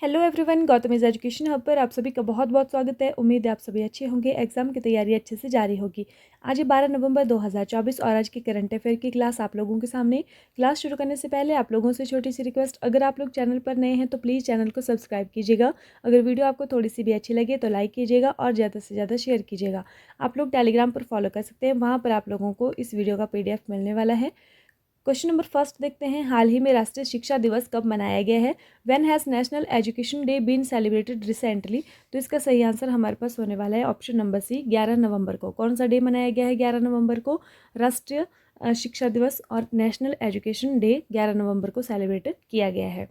Hello everyone, Gautam is education hub पर आप सभी का बहुत बहुत स्वागत है। उम्मीद है आप सभी अच्छे होंगे, एग्जाम की तैयारी अच्छे से जारी होगी। आज है 12 नवंबर 2024 और आज की करंट अफेयर की क्लास आप लोगों के सामने। क्लास शुरू करने से पहले आप लोगों से छोटी सी रिक्वेस्ट, अगर आप लोग चैनल पर नए हैं तो प्लीज़ चैनल को सब्सक्राइब कीजिएगा। अगर वीडियो आपको थोड़ी सी भी अच्छी लगे तो लाइक कीजिएगा और ज़्यादा से ज़्यादा शेयर कीजिएगा। आप लोग टेलीग्राम पर फॉलो कर सकते हैं, वहाँ पर आप लोगों को इस वीडियो का PDF मिलने वाला है। क्वेश्चन नंबर फर्स्ट देखते हैं, हाल ही में राष्ट्रीय शिक्षा दिवस कब मनाया गया है? When has national education day been celebrated recently? तो इसका सही आंसर हमारे पास होने वाला है ऑप्शन नंबर सी, 11 नवंबर को। कौन सा डे मनाया गया है 11 नवंबर को? राष्ट्रीय शिक्षा दिवस और नेशनल एजुकेशन डे 11 नवंबर को सेलिब्रेट किया गया है।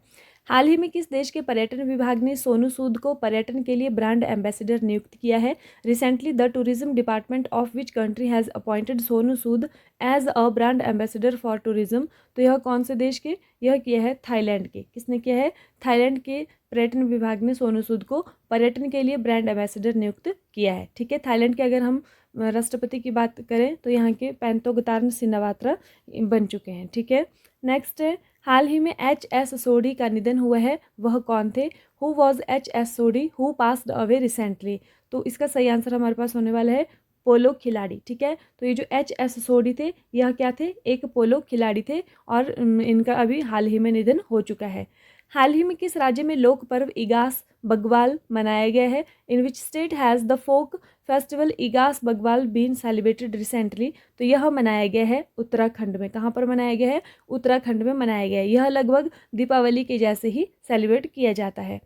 हाल ही में किस देश के पर्यटन विभाग ने सोनू सूद को पर्यटन के लिए ब्रांड एम्बेसडर नियुक्त किया है? Recently the tourism department of which country has appointed Sonu Sood as a brand ambassador for tourism? तो यह कौन से देश के? यह किया है थाईलैंड के। किसने किया है? थाईलैंड के पर्यटन विभाग ने सोनू सूद को पर्यटन के लिए ब्रांड एम्बेसडर नियुक्त किया है। ठीक है, थाईलैंड के अगर हम राष्ट्रपति की बात करें तो यहाँ के पैंतोगतार्न सिनावात्रा बन चुके हैं। ठीक है, नेक्स्ट है, हाल ही में H.S. सोडी का निधन हुआ है, वह कौन थे? Who was H.S. Sodhi who passed away recently? तो इसका सही आंसर हमारे पास होने वाला है पोलो खिलाड़ी। ठीक है, तो ये जो H.S. सोडी थे यह क्या थे? एक पोलो खिलाड़ी थे और इनका अभी हाल ही में निधन हो चुका है। हाल ही में किस राज्य में लोक पर्व इगास बग्वाल मनाया गया है? In which state has the folk festival Igas Bagwal been celebrated recently? तो यह मनाया गया है उत्तराखंड में। कहाँ पर मनाया गया है? उत्तराखंड में मनाया गया है। यह लगभग दीपावली के जैसे ही सेलिब्रेट किया जाता है।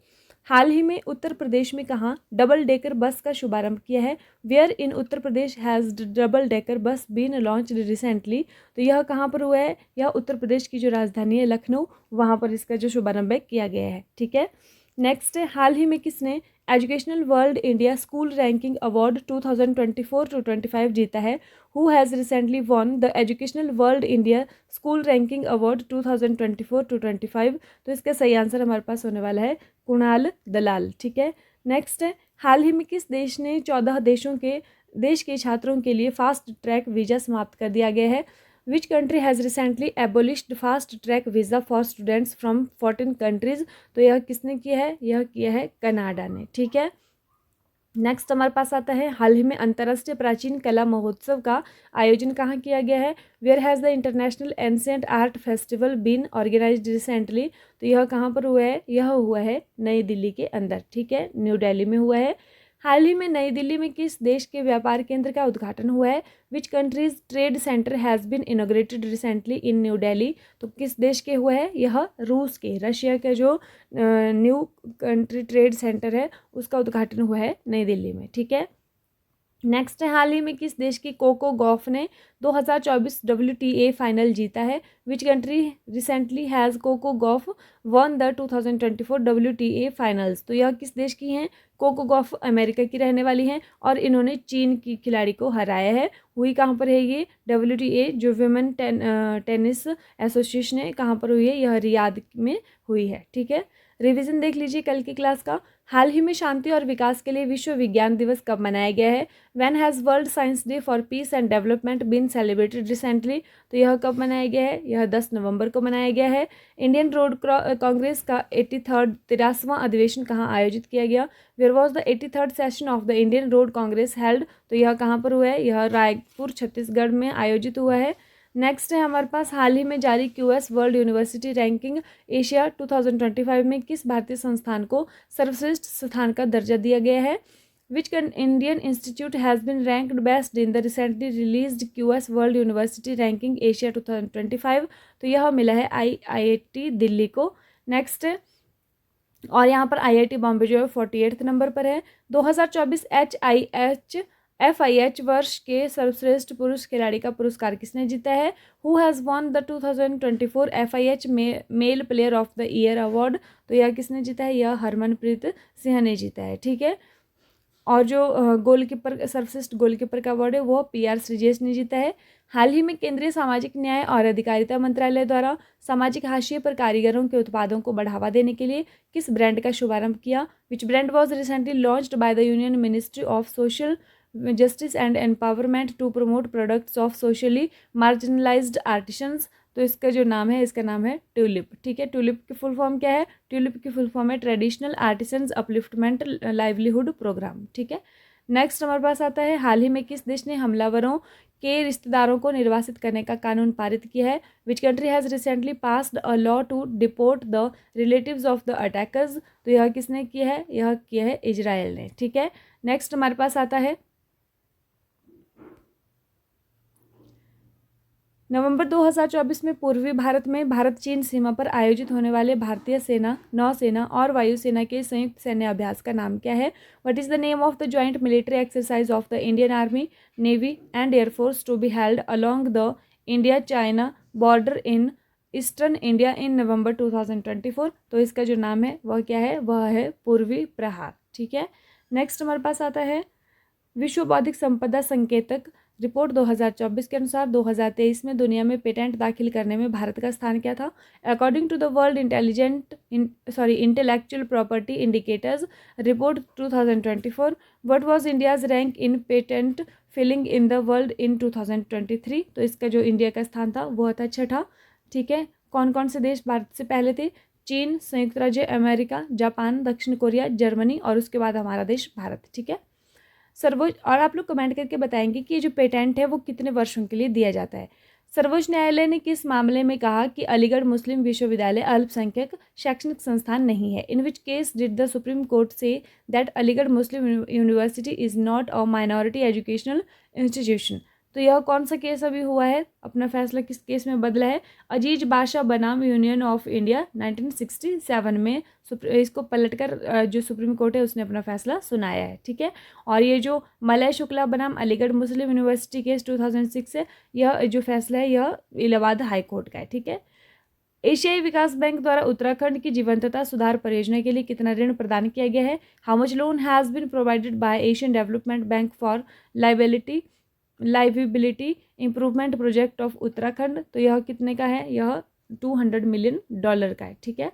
हाल ही में उत्तर प्रदेश में कहाँ डबल डेकर बस का शुभारंभ किया है? Where in Uttar Pradesh has double decker bus been launched recently? तो यह कहाँ पर हुआ है? यह उत्तर प्रदेश की जो राजधानी है लखनऊ, वहाँ पर इसका जो शुभारंभ है किया गया है। ठीक है, नेक्स्ट है, हाल ही में किसने educational world India school ranking award 2024-25 जीता है? Who has recently won the educational world India school ranking award 2024-25? तो इसका सही आंसर हमारे पास होने वाला है कुणाल दलाल। ठीक है, नेक्स्ट है, हाल ही में किस देश ने 14 देश के छात्रों के लिए फास्ट ट्रैक वीज़ा समाप्त कर दिया गया है? Which country has recently एबोलिश्ड fast track visa for students from 14 countries? तो यह किसने किया है? यह किया है कनाडा ने। ठीक है, नेक्स्ट हमारे पास आता है, हाल ही में अंतर्राष्ट्रीय प्राचीन कला महोत्सव का आयोजन कहाँ किया गया है? Where has the international ancient art festival been organised recently? तो यह कहाँ पर हुआ है? यह हुआ है नई दिल्ली के अंदर। ठीक है, न्यू दिल्ली में हुआ है। हाल ही में नई दिल्ली में किस देश के व्यापार केंद्र का उद्घाटन हुआ है? Which country's trade centre has been inaugurated recently in New Delhi? तो किस देश के हुआ है? यह रूस के, रशिया का जो न्यू कंट्री ट्रेड सेंटर है उसका उद्घाटन हुआ है नई दिल्ली में। ठीक है, नेक्स्ट है, हाल ही में किस देश की कोको गॉफ ने 2024 WTA फाइनल जीता है? Which country recently has Coco Gauff won the 2024 WTA finals? तो यह किस देश की हैं? कोको गॉफ अमेरिका की रहने वाली हैं और इन्होंने चीन की खिलाड़ी को हराया है। हुई कहाँ पर है ये? WTA जो विमेन टेनिस एसोसिएशन है, कहाँ पर हुई है? यह रियाद में हुई है। ठीक है, रिवीजन देख लीजिए कल की क्लास का। हाल ही में शांति और विकास के लिए विश्व विज्ञान दिवस कब मनाया गया है? When has world science day for peace and development been celebrated recently? तो यह कब मनाया गया है? यह 10 नवंबर को मनाया गया है। इंडियन रोड कांग्रेस का 83वां अधिवेशन कहाँ आयोजित किया गया? Where was the 83rd session of the Indian road congress held? तो यह कहाँ पर हुआ है? यह रायपुर छत्तीसगढ़ में आयोजित हुआ है। नेक्स्ट है हमारे पास, हाल ही में जारी QS world university ranking Asia 2025 में किस भारतीय संस्थान को सर्वश्रेष्ठ स्थान का दर्जा दिया गया है? Which Indian institute has been ranked best in the recently released QS world university ranking Asia 2025? तो यह मिला है IIT दिल्ली को। नेक्स्ट है, और यहाँ पर IIT बॉम्बे जो है 48 नंबर पर है। 2024 FIH वर्ष के सर्वश्रेष्ठ पुरुष खिलाड़ी का पुरस्कार किसने जीता है? Who has won the 2024 FIH mail player of the year award? तो यह किसने जीता है? यह हरमनप्रीत सिंह ने जीता है। ठीक है, और जो गोलकीपर सर्वश्रेष्ठ गोलकीपर का अवार्ड है वो PR श्रीजेश ने जीता है। हाल ही में केंद्रीय सामाजिक न्याय और अधिकारिता मंत्रालय द्वारा सामाजिक हाशिए पर कारीगरों के उत्पादों को बढ़ावा देने के लिए किस ब्रांड का शुभारंभ किया? Which brand was recently launched by the union ministry of social justice and empowerment to promote products of socially marginalised artisans? तो इसका जो नाम है, इसका नाम है ट्यूलिप। ठीक है, ट्यूलिप की फुल फॉर्म क्या है? ट्यूलिप की फुल फॉर्म है traditional artisans upliftment livelihood programme. ठीक है, नेक्स्ट हमारे पास आता है, हाल ही में किस देश ने हमलावरों के रिश्तेदारों को निर्वासित करने का कानून पारित किया है? Which country has recently passed a law to deport the relatives of the attackers? तो यह किसने किया है? यह किया है इजराइल ने। ठीक है, नेक्स्ट हमारे पास आता है, नवंबर 2024 में पूर्वी भारत में भारत चीन सीमा पर आयोजित होने वाले भारतीय सेना, नौसेना और वायुसेना के संयुक्त सैन्य अभ्यास का नाम क्या है? What is the name of the joint military exercise of the Indian army, navy and air force to be held along the India China border in eastern India in November 2024? तो इसका जो नाम है वह क्या है? वह है पूर्वी प्रहार। ठीक है, नेक्स्ट हमारे पास आता है, विश्व बौद्धिक संपदा संकेतक रिपोर्ट 2024 के अनुसार 2023 में दुनिया में पेटेंट दाखिल करने में भारत का स्थान क्या था? According to the world intellectual property indicators report 2024, what was India's rank in patent filing in the world in 2023? तो इसका जो इंडिया का स्थान था वह था छठा। ठीक है, कौन कौन से देश भारत से पहले थे? चीन, संयुक्त राज्य अमेरिका, जापान, दक्षिण कोरिया, जर्मनी और उसके बाद हमारा देश भारत। ठीक है, सर्वोच्च, और आप लोग कमेंट करके बताएंगे कि ये जो पेटेंट है वो कितने वर्षों के लिए दिया जाता है। सर्वोच्च न्यायालय ने किस मामले में कहा कि अलीगढ़ मुस्लिम विश्वविद्यालय अल्पसंख्यक शैक्षणिक संस्थान नहीं है? In which case did the Supreme Court say that Aligarh Muslim University is not a minority educational institution? तो यह कौन सा केस अभी हुआ है? अपना फैसला किस केस में बदला है? अजीज बादशाह बनाम यूनियन ऑफ इंडिया 1967 में इसको पलटकर जो सुप्रीम कोर्ट है उसने अपना फैसला सुनाया है। ठीक है, और ये जो मलय शुक्ला बनाम अलीगढ़ मुस्लिम यूनिवर्सिटी केस 2006 है, यह जो फैसला है यह इलाहाबाद हाई कोर्ट का है। ठीक है, एशियाई विकास बैंक द्वारा उत्तराखंड की जीवंतता सुधार परियोजना के लिए कितना ऋण प्रदान किया गया है? How much loan has been provided by Asian Development Bank for livability improvement project of Uttarakhand? तो यह कितने का है? यह $200 मिलियन का है। ठीक है,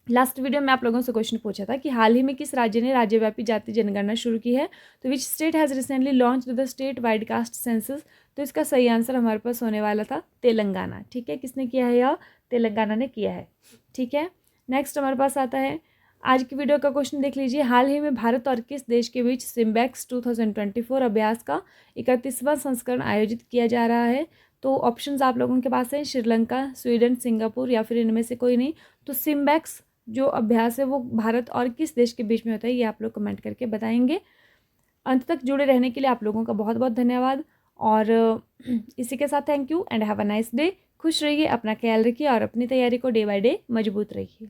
लास्ट वीडियो में आप लोगों से क्वेश्चन पूछा था कि हाल ही में किस राज्य ने राज्यव्यापी जाति जनगणना शुरू की है? तो विच state has recently launch the state wide caste census? तो इसका सही आंसर हमारे पास होने वाला था तेलंगाना। ठीक है, किसने किया है? यह तेलंगाना ने किया है। ठीक है, नेक्स्ट हमारे पास आता है, आज की वीडियो का क्वेश्चन देख लीजिए, हाल ही में भारत और किस देश के बीच सिम्बैक्स 2024 अभ्यास का 31वां संस्करण आयोजित किया जा रहा है? तो ऑप्शंस आप लोगों के पास हैं, श्रीलंका, स्वीडन, सिंगापुर या फिर इनमें से कोई नहीं। तो सिम्बैक्स जो अभ्यास है वो भारत और किस देश के बीच में होता है, ये आप लोग कमेंट करके बताएंगे। अंत तक जुड़े रहने के लिए आप लोगों का बहुत बहुत धन्यवाद, और इसी के साथ thank you and have a nice day. खुश रहिए, अपना ख्याल रखिए और अपनी तैयारी को डे बाय डे मजबूत रखिए।